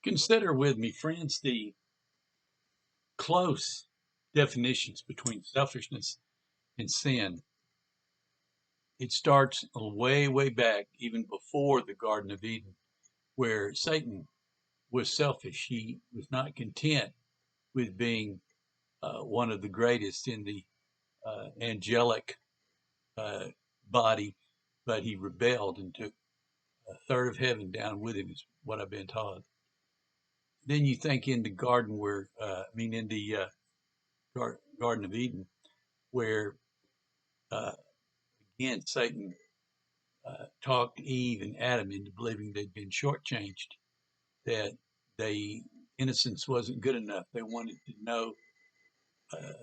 Consider with me, friends, the close definitions between selfishness and sin. It starts way, way back, even before the Garden of Eden, where Satan was selfish. He was not content with being one of the greatest in the angelic uh, body, but he rebelled and took a third of heaven down with him, is what I've been taught. Then you think in the garden in the Garden of Eden, where uh, again Satan talked Eve and Adam into believing they'd been shortchanged, that they innocence wasn't good enough. They wanted to know the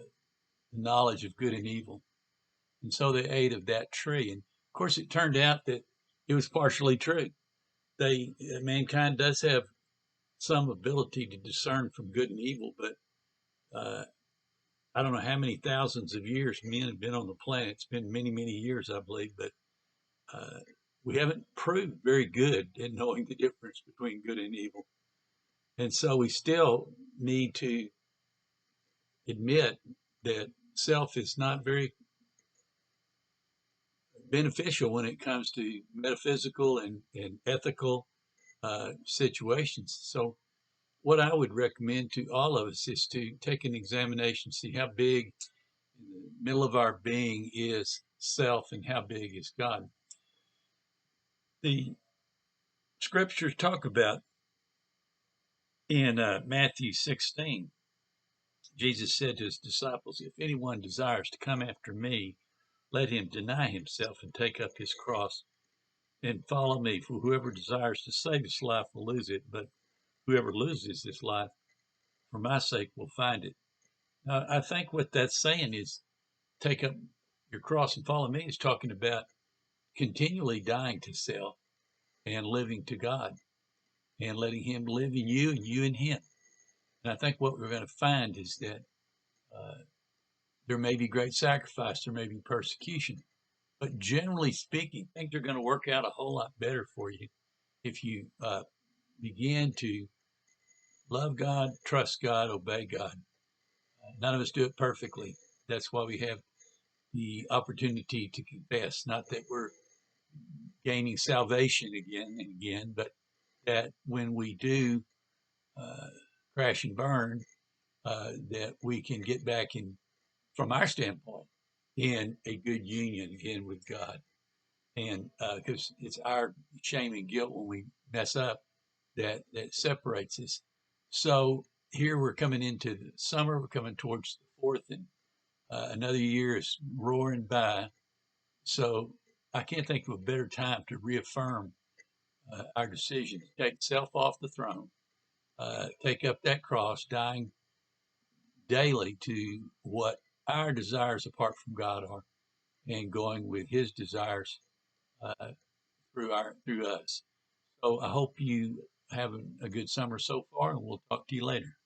knowledge of good and evil, and so they ate of that tree. And of course, it turned out that it was partially true. Mankind does have some ability to discern from good and evil, but uh, I don't know how many thousands of years men have been on the planet. It's been many, many years, I believe, but uh, we haven't proved very good at knowing the difference between good and evil. And so we still need to admit that self is not very beneficial when it comes to metaphysical and ethical situations. So, what I would recommend to all of us is to take an examination, see how big in the middle of our being is self and how big is God. The scriptures talk about in Matthew 16, Jesus said to his disciples, "If anyone desires to come after me, let him deny himself and take up his cross and follow me. For whoever desires to save his life will lose it, but whoever loses his life for my sake will find it." Now, I think what that's saying is take up your cross and follow me is talking about continually dying to self and living to God and letting him live in you and you in him. And I think what we're going to find is that uh, there may be great sacrifice, there may be persecution, but generally speaking, things are going to work out a whole lot better for you if you begin to love God, trust God, obey God. None of us do it perfectly. That's why we have the opportunity to confess, not that we're gaining salvation again and again, but that when we do uh, crash and burn, that we can get back in, from our standpoint, in a good union again with God. And because it's our shame and guilt when we mess up that separates us. So here we're coming into the summer, we're coming towards the fourth, and another year is roaring by. So I can't think of a better time to reaffirm our decision to take self off the throne, take up that cross, dying daily to what our desires apart from God are, and going with His desires uh, through us. So I hope you have a good summer so far, and we'll talk to you later.